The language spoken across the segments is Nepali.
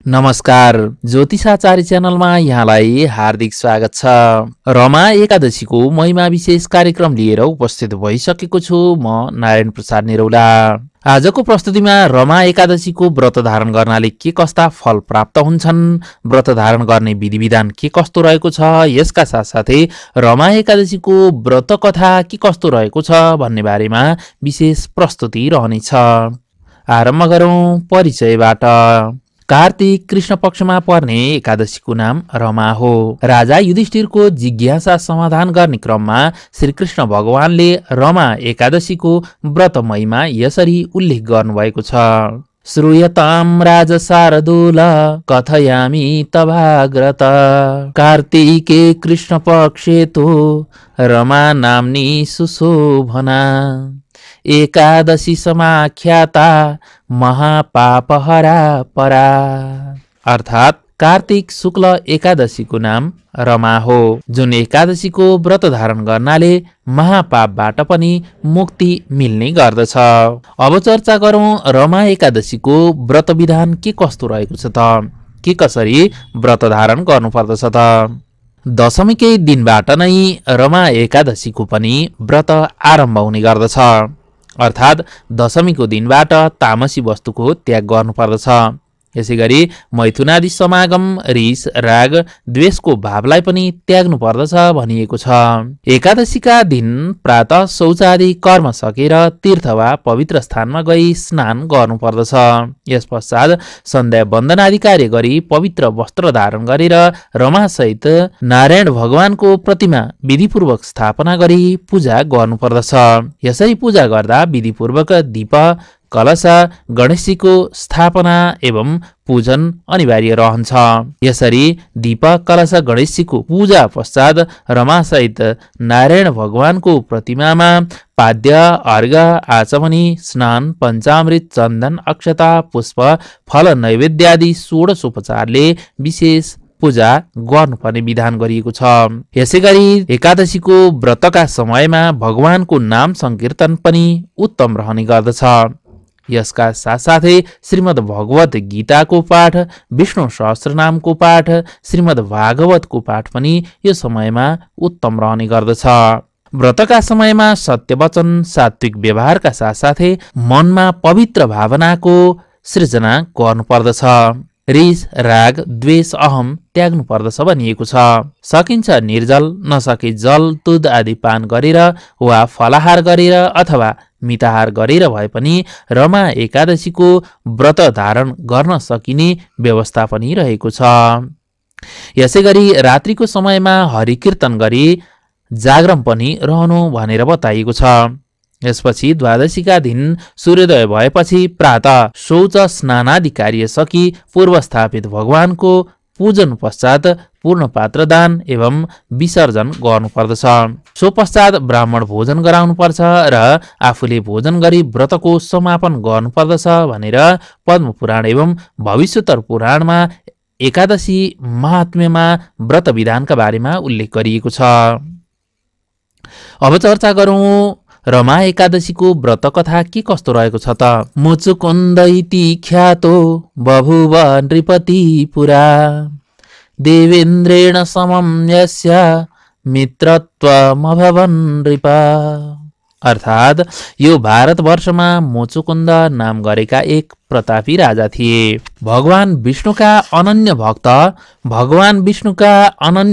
नमस्कार, ज्योतिषाचार्य च्यानलमा यहाँलाई हार्दिक स्वागत छ। रमा एकादशीको महिमा विशेष कार्यक्रम लिएर उपस्थित भइसकेको छु म नारायण प्रसाद निरौला। आजको प्रस्तुतिमा रमा एकादशीको व्रत धारण गर्नाले के कस्ता फल प्राप्त हुन्छन्, व्रत धारण गर्ने विधि विधान के कस्तो रहेको छ, यसका साथसाथै रमा एकादशीको व्रत कथा के कस्तो रहेको छ भन्ने बारेमा विशेष प्रस्तुति रहनेछ। आरम्भ गरौँ परिचयबाट। कार्तिक कृष्ण पक्षमा पर्ने एकादशीको नाम रमा हो। राजा युधिष्ठिरको जिज्ञासा समाधान गर्ने क्रममा श्रीकृष्ण भगवानले रमा एकादशीको व्रत महिमा यसरी उल्लेख गर्नुभएको छ। श्रूयतां राजशार्दूल कथयामि तवाग्रत कार्तिके कृष्ण पक्षे तु रमा नाम्नी सुशोभना एकादशी समाख्याता महापापहरा परा। अर्थात कार्तिक शुक्ल एकादशीको नाम रमा हो, जुन एकादशीको व्रत धारण गर्नाले महापापबाट पनि मुक्ति मिल्ने गर्दछ। अब चर्चा गरौँ रमा एकादशीको व्रत विधान के कस्तो रहेको छ त, के कसरी व्रत धारण गर्नुपर्दछ त। दशमीकै दिनबाट नै रमा एकादशीको पनि व्रत आरम्भ हुने गर्दछ। अर्थात् दशमीको दिनबाट तामसी वस्तुको त्याग गर्नुपर्दछ। यसैगरी मैथुनादि समागम, रिस, राग, द्वेषको भावलाई पनि त्याग्नु पर्दछ भनिएको छ। एकादशीका दिन प्रातः शौचादि कर्म सकेर तीर्थ वा पवित्र स्थानमा गई स्नान गर्नुपर्दछ। यस पश्चात सन्ध्या वन्दनादि कार्य गरी पवित्र वस्त्र धारण गरेर रमासहित नारायण भगवानको प्रतिमा विधिपूर्वक स्थापना गरी पूजा गर्नुपर्दछ। यसरी पूजा गर्दा विधिपूर्वक दीप, कलश, गणेशजीको स्थापना एवं पूजन अनिवार्य रहन्छ। यसरी दीप, कलश, गणेशजीको पूजा पश्चात रमासहित नारायण भगवानको प्रतिमामा पाद्य, अर्घ, आचमनी, स्नान, पञ्चामृत, चन्दन, अक्षता, पुष्प, फल नैवेद्यादि षोडशोपचारले विशेष पूजा गर्नुपर्ने विधान गरिएको छ। यसैगरी एकादशीको व्रतका समयमा भगवानको नाम संकीर्तन पनि उत्तम रहने गर्दछ। यसका साथसाथै श्रीमद् भगवत गीताको पाठ, विष्णु सहस्रनामको पाठ, श्रीमद् भागवतको पाठ पनि यो समयमा उत्तम रहने गर्दछ। व्रतका समयमा सत्यवचन, सात्विक व्यवहारका साथसाथै मनमा पवित्र भावनाको सृजना गर्नुपर्दछ। रिस, राग, द्वेष, अहम त्याग्नु पर्दछ भनिएको छ। सकिन्छ निर्जल, नसके जल, दूध आदि पान गरेर वा फलाहार गरेर अथवा मिताहार गरेर भए पनि रमा एकादशीको व्रत धारण गर्न सकिने व्यवस्था पनि रहेको छ। यसैगरी रात्रिको समयमा हरिकीर्तन गरी जागरण पनि रहनु भनेर बताइएको छ। यसपछि द्वादशीका दिन सूर्योदय भएपछि प्रातः शौच स्नानादि कार्य सकी पूर्व स्थापित भगवानको पूजन पश्चात पूर्ण पात्रदान एवं विसर्जन गर्नुपर्दछ। सो पश्चात ब्राह्मण भोजन गराउनुपर्छ र आफूले भोजन गरी व्रतको समापन गर्नुपर्दछ भनेर पद्मपुराण एवं भविष्योत्तर पुराणमा एकादशी महात्म्यमा व्रत विधानका बारेमा उल्लेख गरिएको छ। अब चर्चा गरौँ रमा एकादशीको व्रत कथा के कस्तो रहेको छ त। मुचुकुन्द इति ख्यातो बभुव नृपति पुरा देवेन्द्रेण समं यस्य मित्रत्वमभवन् नृपा। अर्थात् यो भारतवर्षमा मुचुकुन्द नाम गरेका एक प्रतापी राजा थिए। भगवान विष्णुका अनन्य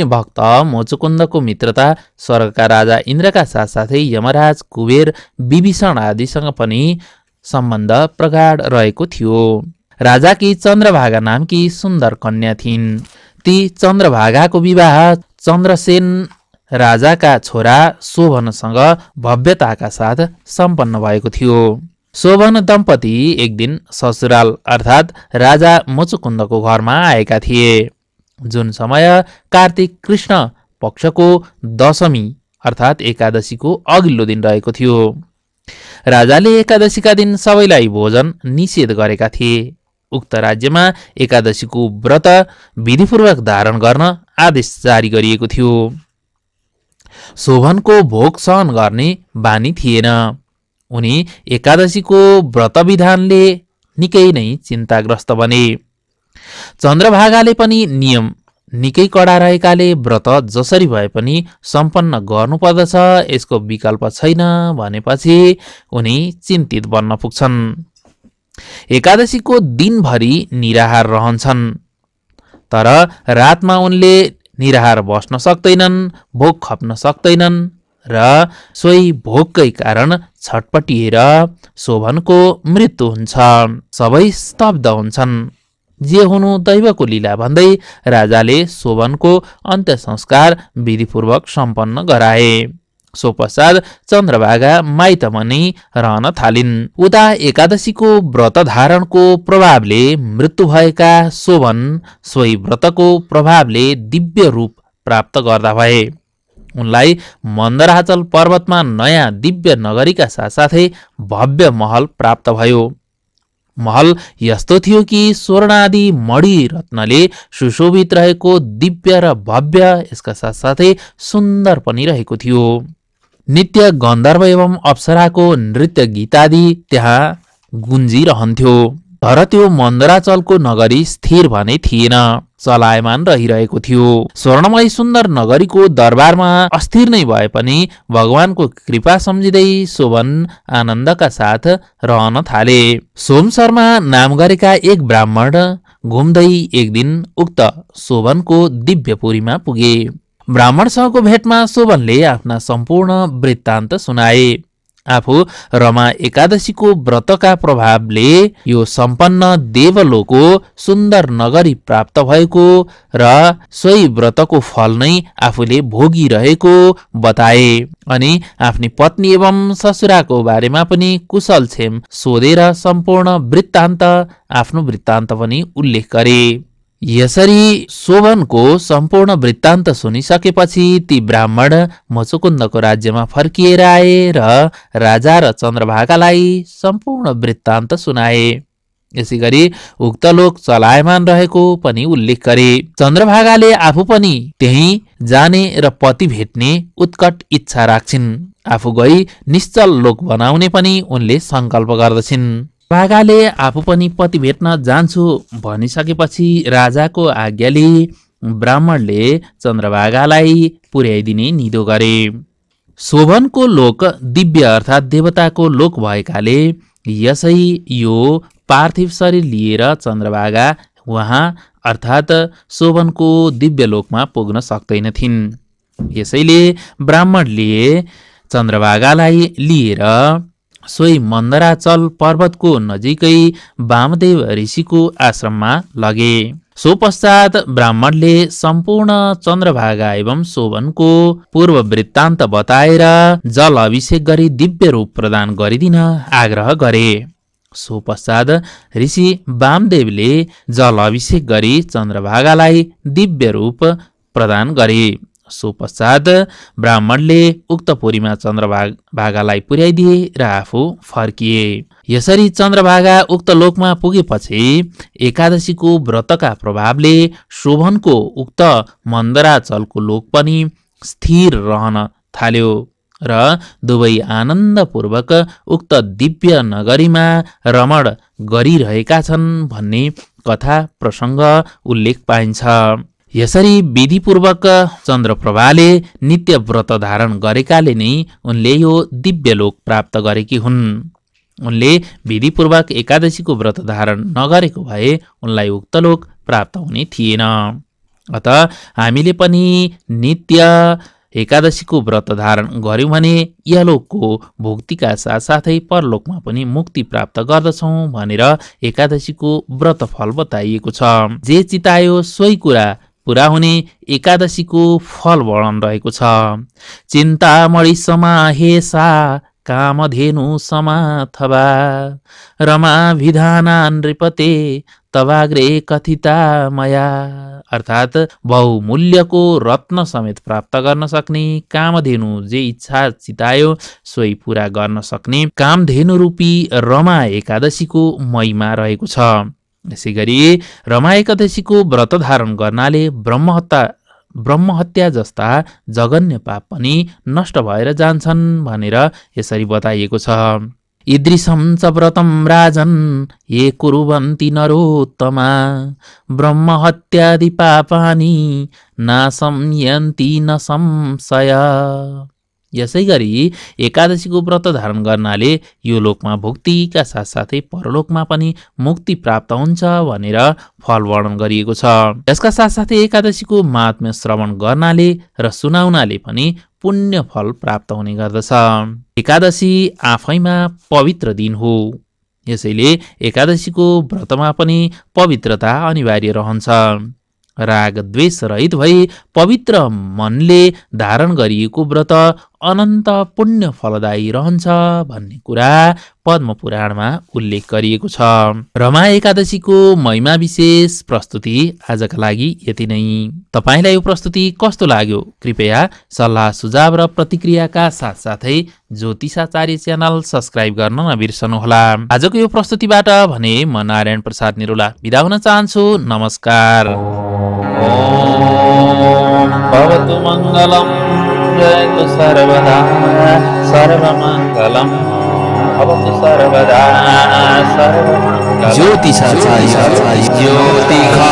भक्त मुचुकुन्दको मित्रता स्वर्गका राजा इन्द्रका साथसाथै यमराज, कुबेर, विभीषण आदिसँग पनि सम्बन्ध प्रगाढ रहेको थियो। राजाकी चन्द्रभागा नामकी सुन्दर कन्या थिइन्। ती चन्द्रभागाको विवाह चन्द्रसेन राजाका छोरा शोभनसँग भव्यताका साथ सम्पन्न भएको थियो। शोभन दम्पति एक दिन ससुराल अर्थात् राजा मुचुकुन्दको घरमा आएका थिए, जुन समय कार्तिक कृष्ण पक्षको दशमी अर्थात् एकादशीको अघिल्लो दिन रहेको थियो। राजाले एकादशीका दिन सबैलाई भोजन निषेध गरेका थिए। उक्त राज्यमा एकादशीको व्रत विधिपूर्वक धारण गर्न आदेश जारी गरिएको थियो। शोभनको भोग सहन गर्ने बानी थिएन। उनी एकादशीको व्रत विधानले निकै नै चिन्ताग्रस्त बने। चन्द्रभागाले पनि नियम निकै कडा रहेकाले व्रत जसरी भए पनि सम्पन्न गर्नुपर्दछ, यसको विकल्प छैन भनेपछि उनी चिन्तित बन्न पुग्छन्। एकादशीको दिनभरि निराहार रहन्छन्, तर रातमा उनले निराहार बस्न सक्दैनन्, भोक खप्न सक्दैनन् र सोही भोककै कारण छटपटिएर शोभनको मृत्यु हुन्छ। सबै स्तब्ध हुन्छन्। जे हुनु दैवको लीला भन्दै राजाले शोभनको अन्त्य संस्कार विधिपूर्वक सम्पन्न गराए। सो पश्चात चन्द्रभागा माइतमा नै रहन थालिन्। उता एकादशीको व्रत धारणको प्रभावले मृत्यु भएका शोभन सोही व्रतको प्रभावले दिव्य रूप प्राप्त गर्दा भए। उनलाई मन्दराचल पर्वतमा नयाँ दिव्य नगरीका साथसाथै भव्य महल प्राप्त भयो। महल यस्तो थियो कि स्वर्णादि मणि रत्नले सुशोभित रहेको, दिव्य र भव्य, यसका साथसाथै सुन्दर पनि रहेको थियो। नित्य गन्धर्व एवं अप्सराको नृत्य गीतादि त्यहाँ गुन्जिरहन्थ्यो। तर त्यो मन्दराचलको नगरी स्थिर भने थिएन, चलायमान रहिरहेको थियो। स्वर्णमय सुन्दर नगरीको दरबारमा अस्थिर नै भए पनि भगवानको कृपा सम्झिँदै शोभन आनन्दका साथ रहन थाले। सोम शर्मा नाम गरेका एक ब्राह्मण घुम्दै एक दिन उक्त शोभनको दिव्यपुरीमा पुगे। ब्राह्मणसँगको भेटमा शोभनले आफ्ना सम्पूर्ण वृत्तान्त सुनाए। आफू रमा एकादशीको व्रतका प्रभावले यो सम्पन्न देवलोकको सुन्दर नगरी प्राप्त भएको र सोही व्रतको फल नै आफूले भोगिरहेको बताए अनि आफ्नी पत्नी एवं ससुराको बारेमा पनि कुशल क्षेम सोधेर सम्पूर्ण वृत्तान्त आफ्नो वृत्तान्त पनि उल्लेख गरे। यसरी शोभनको सम्पूर्ण वृत्तान्त सुनिसकेपछि ती ब्राह्मण मुचुकुन्दको राज्यमा फर्किएर आए र राजा र चन्द्रभागालाई सम्पूर्ण वृत्तान्त सुनाए। यसै गरी उक्त लोक चलायमान रहेको पनि उल्लेख गरे। चन्द्रभागाले आफू पनि त्यही जाने र पति भेट्ने उत्कट इच्छा राख्छिन्। आफू गई निश्चल लोक बनाउने पनि उनले संकल्प गर्दछिन्। भागाले आफू पनि पति भेट्न जान्छु भनिसकेपछि राजाको आज्ञाले ब्राह्मणले चन्द्रभागालाई पुर्याइदिने निधो गरे। शोभनको लोक दिव्य अर्थात् देवताको लोक भएकाले यसै यो पार्थिव शरीर लिएर चन्द्रभागा वहाँ अर्थात् शोभनको दिव्य लोकमा पुग्न सक्दैनथिन्। यसैले ब्राह्मणले चन्द्रभागालाई लिएर सोही मन्दराचल पर्वतको नजिकै वामदेव ऋषिको आश्रममा लगे। सो पश्चात ब्राह्मणले सम्पूर्ण चन्द्रभागा एवं शोभनको पूर्व वृत्तान्त बताएर जल अभिषेक गरी दिव्य रूप प्रदान गरिदिन आग्रह गरे। सो पश्चात ऋषि वामदेवले जल अभिषेक गरी चन्द्रभागालाई दिव्य रूप प्रदान गरे। सो पश्चात ब्राह्मणले उक्त पुरीमा चन्द्रभागालाई पुर्याइदिए र आफू फर्किए। यसरी चन्द्रभागा उक्त लोकमा पुगेपछि एकादशीको व्रतका प्रभावले शोभनको उक्त मन्दराचलको लोक पनि स्थिर रहन थाल्यो र दुवै आनन्दपूर्वक उक्त दिव्य नगरीमा रमण गरिरहेका छन् भन्ने कथा प्रसङ्ग उल्लेख पाइन्छ। यसरी विधिपूर्वक चन्द्रप्रभाले नित्य व्रत धारण गरेकाले नै उनले यो दिव्य लोक प्राप्त गरेकी हुन्। उनले विधिपूर्वक एकादशीको व्रत धारण नगरेको भए उनलाई उक्त लोक प्राप्त हुने थिएन। अत हामीले पनि नित्य एकादशीको व्रत धारण गर्यौं भने यलोकको भुक्तिका साथसाथै परलोकमा पनि मुक्ति प्राप्त गर्दछौं भनेर एकादशीको व्रत फल बताइएको छ। जे चितायो सोही कुरा पूरा हुने एकादशीको फल वर्णन रहेको छ। चिन्तामणि समाहेसा कामधेनु समाथवा रमा विधाना नृपते तवाग्रे कथिता मया। अर्थात् बहुमूल्यको रत्न समेत प्राप्त गर्न सक्ने कामधेनु जे इच्छा चितायो सोही पूरा गर्न सक्ने कामधेनु रूपी रमा एकादशीको महिमा रहेको छ। यसै गरी रमा एकादशीको व्रत धारण गर्नाले ब्रह्महत्या जस्ता जघन्य पाप पनि नष्ट भएर जान्छन् भनेर यसरी बताइएको छ। ईदृशं च व्रतं राजन् ये कुर्वन्ति नरोत्तमा ब्रह्महत्यादि पापानि नाशं यन्ति न संशय। यसै गरी एकादशीको व्रत धारण गर्नाले यो लोकमा भुक्तिका साथसाथै परलोकमा पनि मुक्ति प्राप्त हुन्छ भनेर फल वर्णन गरिएको छ। यसका साथसाथै एकादशीको महात्म्य श्रवण गर्नाले र सुनाउनाले पनि पुण्य फल प्राप्त हुने गर्दछ। एकादशी आफैमा पवित्र दिन हो, यसैले एकादशीको व्रतमा पनि पवित्रता अनिवार्य रहन्छ। राग द्वेष रहित भई पवित्र मनले धारण गरिएको व्रत अनन्त पुण्य फलदायी रहन्छ भन्ने कुरा पद्म पुराणमा उल्लेख गरिएको छ। रमा एकादशीको महिमा विशेष प्रस्तुति आजका लागि यति नै। तपाईलाई यो प्रस्तुति कस्तो लाग्यो कृपया सल्लाह सुझाव र प्रतिक्रियाका साथसाथै ज्योतिषाचार्य च्यानल सब्स्क्राइब गर्न नबिर्सनुहोला। आजको यो प्रस्तुतिबाट भने म नारायण प्रसाद निरोला बिदा हुन चाहन्छु। नमस्कार। भवतु मङ्गलम् जयतु सर्वदा सर्वमङ्गलम् भवतु सर्वदा सर्वमङ्गलम्। ज्योतिषाचार्य ज्योतिषा